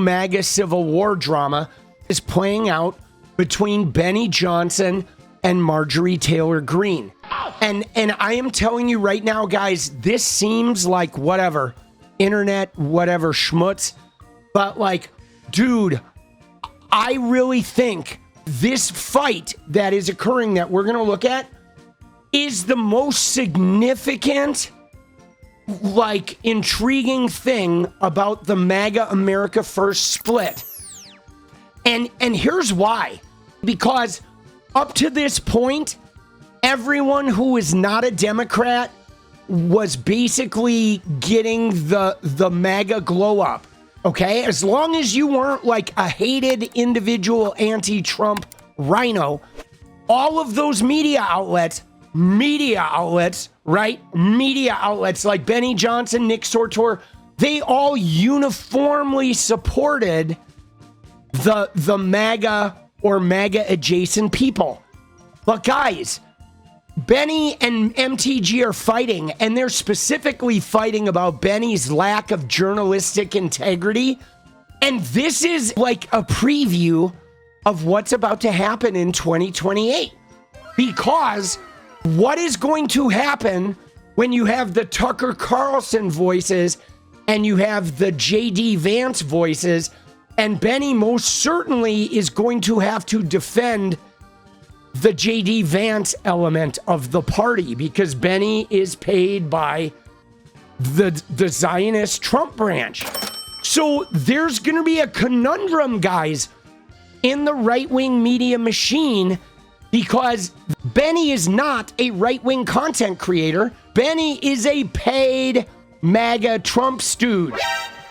MAGA Civil War drama is playing out between Benny Johnson and Marjorie Taylor Greene. And I am telling you right now, guys, this seems like whatever, internet, whatever, schmutz. But like, dude, I really think this fight that is occurring that we're going to look at is the most significant, like, intriguing thing about the MAGA America First split. And here's why. Because up to this point, everyone who is not a Democrat was basically getting the MAGA glow up. Okay? As long as you weren't like a hated individual anti-Trump rhino, all of those media outlets, right? Media outlets like Benny Johnson, Nick Sortor, they all uniformly supported the MAGA or MAGA adjacent people. But guys, Benny and MTG are fighting, and they're specifically fighting about Benny's lack of journalistic integrity. And this is like a preview of what's about to happen in 2028. Because what is going to happen when you have the Tucker Carlson voices and you have the J.D. Vance voices, and Benny most certainly is going to have to defend the J.D. Vance element of the party because Benny is paid by the Zionist Trump branch. So there's going to be a conundrum, guys, in the right-wing media machine because Benny is not a right-wing content creator. Benny is a paid MAGA Trump stooge.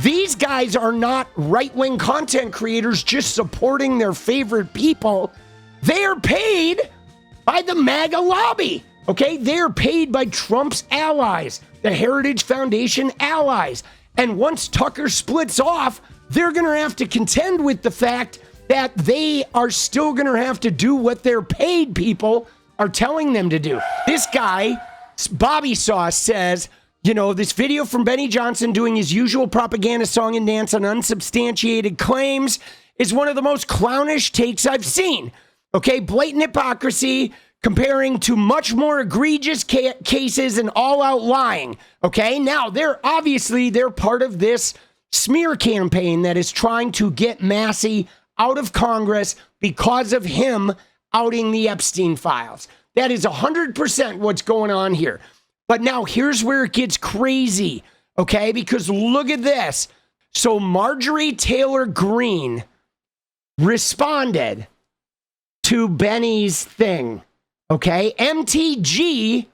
These guys are not right-wing content creators just supporting their favorite people. They are paid by the MAGA lobby, okay? They are paid by Trump's allies, the Heritage Foundation allies. And once Tucker splits off, they're going to have to contend with the fact that they are still going to have to do what their paid people are telling them to do. This guy, Bobby Sauce, says, you know, this video from Benny Johnson doing his usual propaganda song and dance on unsubstantiated claims is one of the most clownish takes I've seen. Okay, blatant hypocrisy comparing to much more egregious cases and all-out lying. Okay, now they're part of this smear campaign that is trying to get 𝗙ecie out of Congress because of him outing the Epstein files. That is 100% what's going on here. But now here's where it gets crazy, okay? Because look at this. So Marjorie Taylor Greene responded to Benny's thing, okay? MTG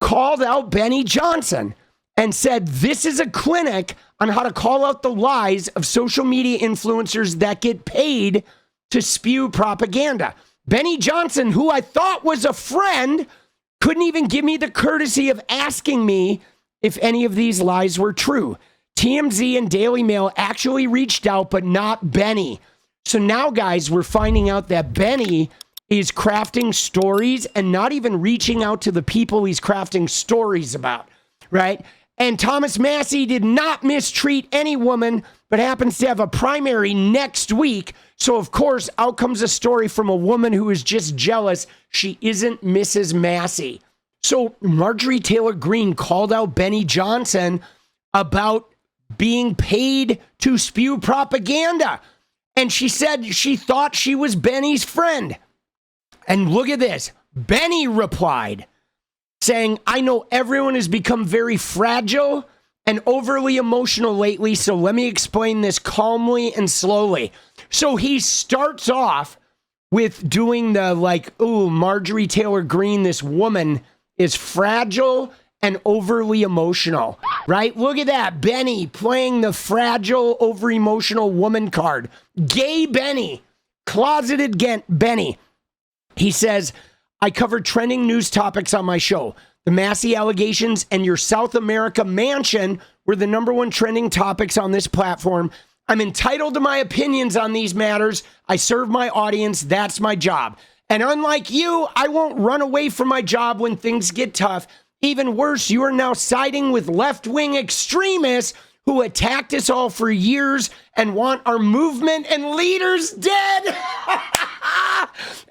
called out Benny Johnson and said, this is a clinic on how to call out the lies of social media influencers that get paid to spew propaganda. Benny Johnson, who I thought was a friend, couldn't even give me the courtesy of asking me if any of these lies were true. TMZ and Daily Mail actually reached out, but not Benny. So now, guys, we're finding out that Benny is crafting stories and not even reaching out to the people he's crafting stories about, right? And Thomas Massie did not mistreat any woman, but happens to have a primary next week. So, of course, out comes a story from a woman who is just jealous she isn't Mrs. Massie. So Marjorie Taylor Greene called out Benny Johnson about being paid to spew propaganda. And she said she thought she was Benny's friend. And look at this. Benny replied, saying, I know everyone has become very fragile and overly emotional lately, so let me explain this calmly and slowly. So he starts off with doing the like, ooh, Marjorie Taylor Greene, this woman is fragile and overly emotional, right? Look at that. Benny playing the fragile, over-emotional woman card. Gay Benny, closeted Benny. He says, I covered trending news topics on my show. The 𝗙ecie allegations and your South America mansion were the #1 trending topics on this platform. I'm entitled to my opinions on these matters. I serve my audience. That's my job. And unlike you, I won't run away from my job when things get tough. Even worse, you are now siding with left-wing extremists who attacked us all for years and want our movement and leaders dead.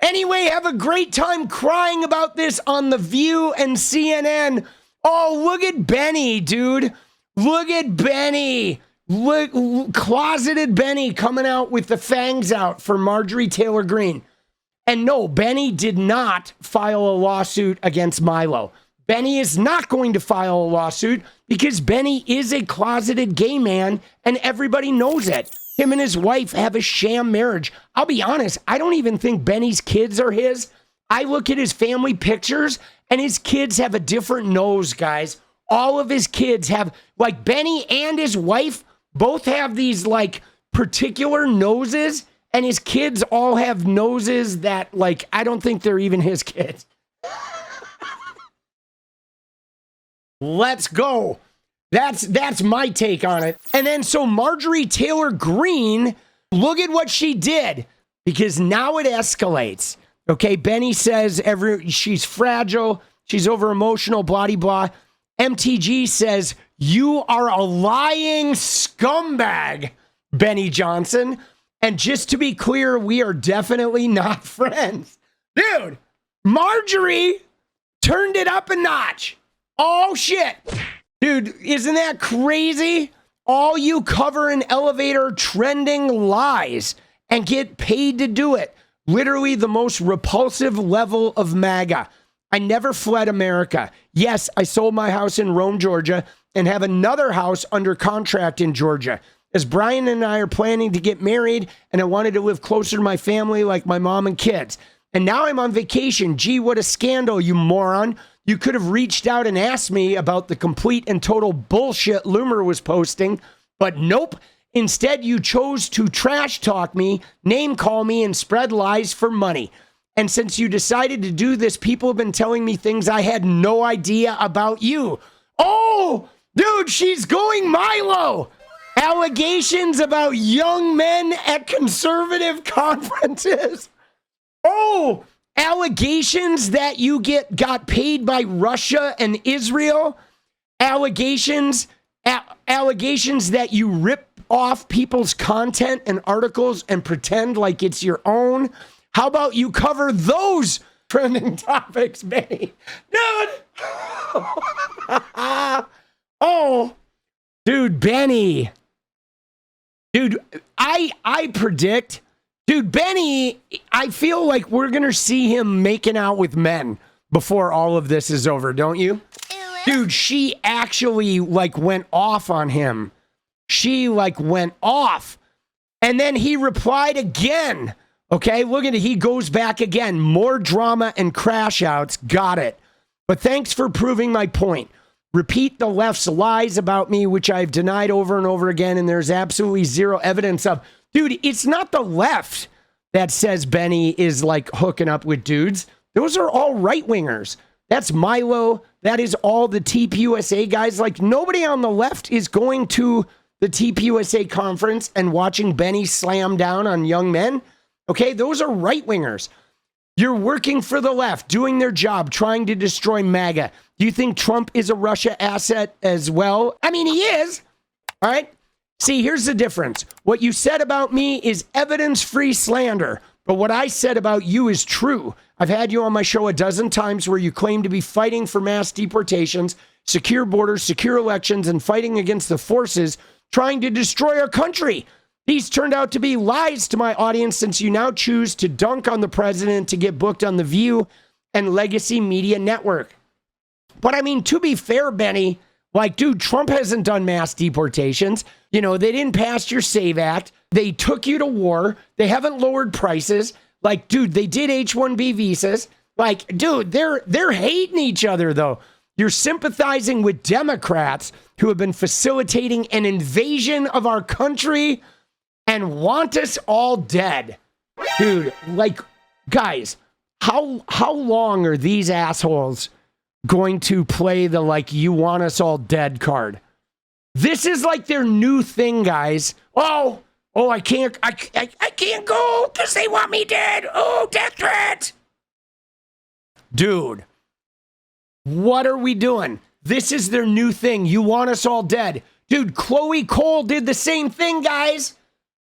Anyway, have a great time crying about this on The View and CNN. Oh, look at Benny, dude. Look at Benny. Look, closeted Benny coming out with the fangs out for Marjorie Taylor Greene. And no, Benny did not file a lawsuit against Milo. Benny is not going to file a lawsuit because Benny is a closeted gay man and everybody knows it. Him and his wife have a sham marriage. I'll be honest, I don't even think Benny's kids are his. I look at his family pictures and his kids have a different nose, guys. All of his kids have, like Benny and his wife both have these like particular noses, and his kids all have noses that like, I don't think they're even his kids. Let's go. That's my take on it. And then so Marjorie Taylor Greene, look at what she did, because now it escalates. Okay, Benny says she's fragile, she's over emotional, blah blah. MTG says you are a lying scumbag, Benny Johnson. And just to be clear, we are definitely not friends. Dude, Marjorie turned it up a notch. Oh, shit. Dude, isn't that crazy? All you cover in elevator trending lies and get paid to do it. Literally the most repulsive level of MAGA. I never fled America. Yes, I sold my house in Rome, Georgia, and have another house under contract in Georgia. As Brian and I are planning to get married, and I wanted to live closer to my family like my mom and kids. And now I'm on vacation. Gee, what a scandal, you moron. You could have reached out and asked me about the complete and total bullshit Loomer was posting, but nope. Instead, you chose to trash talk me, name call me, and spread lies for money. And since you decided to do this, people have been telling me things I had no idea about you. Oh, dude, she's going Milo. Allegations about young men at conservative conferences. Oh, allegations that you got paid by Russia and Israel. Allegations that you rip off people's content and articles and pretend like it's your own. How about you cover those trending topics, Benny? Dude. Oh, dude, Benny. Dude, I predict, dude, Benny, I feel like we're going to see him making out with men before all of this is over, don't you? Dude, she actually like went off on him. She like went off. And then he replied again. Okay, look at it. He goes back again. More drama and crash outs. Got it. But thanks for proving my point. Repeat the left's lies about me, which I've denied over and over again, and there's absolutely zero evidence of. Dude, it's not the left that says Benny is like hooking up with dudes. Those are all right-wingers. That's Milo. That is all the TPUSA guys. Like, nobody on the left is going to the TPUSA conference and watching Benny slam down on young men. Okay, those are right-wingers. You're working for the left, doing their job, trying to destroy MAGA. Do you think Trump is a Russia asset as well? I mean, he is. All right. See, here's the difference. What you said about me is evidence-free slander, but what I said about you is true. I've had you on my show a dozen times where you claim to be fighting for mass deportations, secure borders, secure elections, and fighting against the forces trying to destroy our country. These turned out to be lies to my audience since you now choose to dunk on the president to get booked on The View and Legacy Media Network. But I mean, to be fair, Benny, like, dude, Trump hasn't done mass deportations. You know, they didn't pass your SAVE Act. They took you to war. They haven't lowered prices. Like, dude, they did H-1B visas. Like, dude, they're hating each other, though. You're sympathizing with Democrats who have been facilitating an invasion of our country and want us all dead. Dude, like, guys, how long are these assholes going to play the, like, you want us all dead card? This is like their new thing, guys. Oh, I can't go because they want me dead. Oh, death threat. Dude, what are we doing? This is their new thing. You want us all dead. Dude, Chloe Cole did the same thing, guys.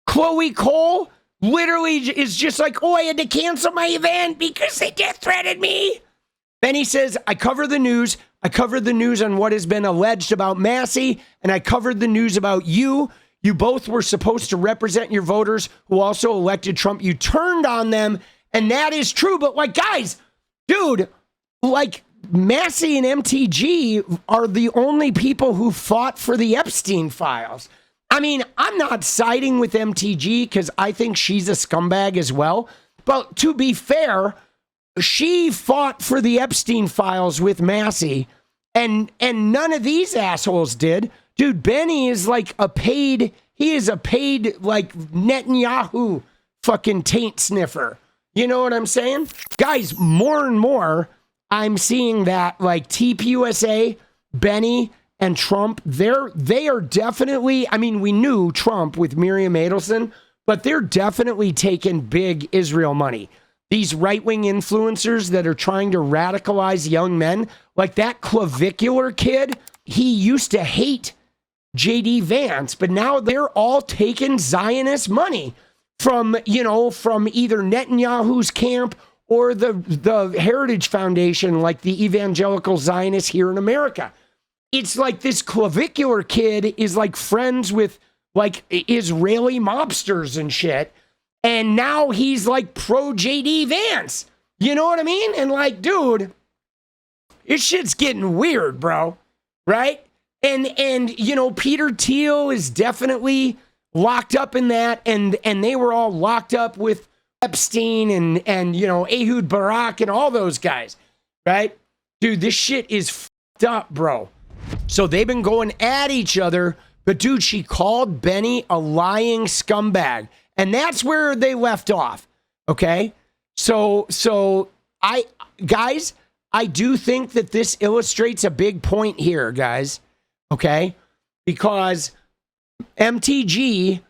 Chloe Cole literally is just like, oh, I had to cancel my event because they death threatened me. Benny says, I cover the news. I covered the news on what has been alleged about 𝗙𝗎, and I covered the news about you. You both were supposed to represent your voters who also elected Trump. You turned on them, and that is true. But like, guys, dude, like 𝗙𝗎 and MTG are the only people who fought for the Epstein files. I mean, I'm not siding with MTG because I think she's a scumbag as well. But to be fair, she fought for the Epstein files with 𝗙𝗎, and none of these assholes did. Dude, Benny is like he is a paid like Netanyahu fucking taint sniffer. You know what I'm saying? Guys, more and more, I'm seeing that like TPUSA, Benny, and Trump, they are definitely, I mean, we knew Trump with Miriam Adelson, but they're definitely taking big Israel money. These right-wing influencers that are trying to radicalize young men, like that 𝗙𝗪𝗶𝗶 kid, he used to hate J.D. Vance, but now they're all taking Zionist money from, you know, from either Netanyahu's camp or the Heritage Foundation, like the evangelical Zionists here in America. It's like this 𝗙𝗪𝗶𝗶 kid is like friends with like Israeli mobsters and shit. And now he's like pro J.D. Vance. You know what I mean? And like, dude, this shit's getting weird, bro. Right? And you know, Peter Thiel is definitely locked up in that. And they were all locked up with Epstein and you know, Ehud Barak and all those guys. Right? Dude, this shit is fucked up, bro. So they've been going at each other, but dude, she called Benny a lying scumbag, and that's where they left off. Okay, so I do think that this illustrates a big point here, guys. Okay, because MTG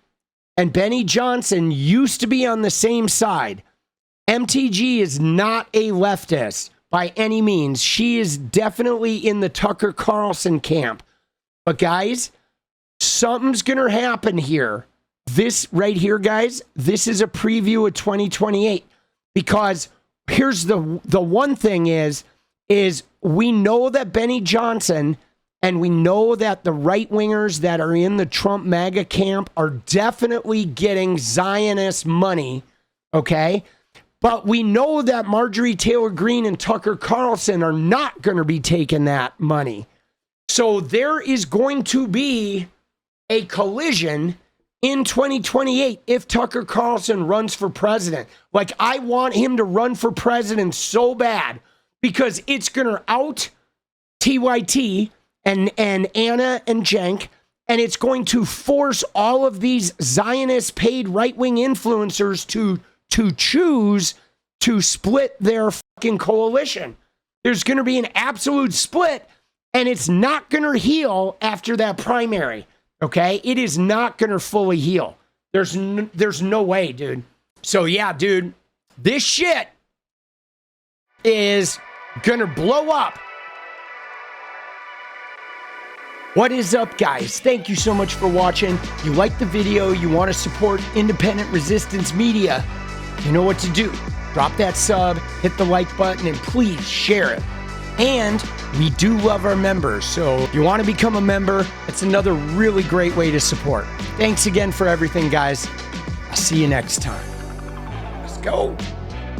and Benny Johnson used to be on the same side. MTG is not a leftist by any means. She is definitely in the Tucker Carlson camp. But guys, something's going to happen here. This right here, guys, this is a preview of 2028. Because here's the one thing is we know that Benny Johnson and we know that the right-wingers that are in the Trump MAGA camp are definitely getting Zionist money, okay? But we know that Marjorie Taylor Greene and Tucker Carlson are not going to be taking that money. So there is going to be a collision in 2028 if Tucker Carlson runs for president. Like, I want him to run for president so bad because it's going to out TYT and Anna and Cenk, and it's going to force all of these Zionist paid right-wing influencers to choose to split their fucking coalition. There's going to be an absolute split, and it's not going to heal after that primary, okay? It is not going to fully heal. There's no way, dude. So, yeah, dude, this shit is going to blow up. What is up, guys? Thank you so much for watching. You like the video, you want to support independent resistance media, you know what to do. Drop that sub, hit the like button, and please share it. And we do love our members, so if you want to become a member, it's another really great way to support. Thanks again for everything, guys. I'll see you next time. Let's go.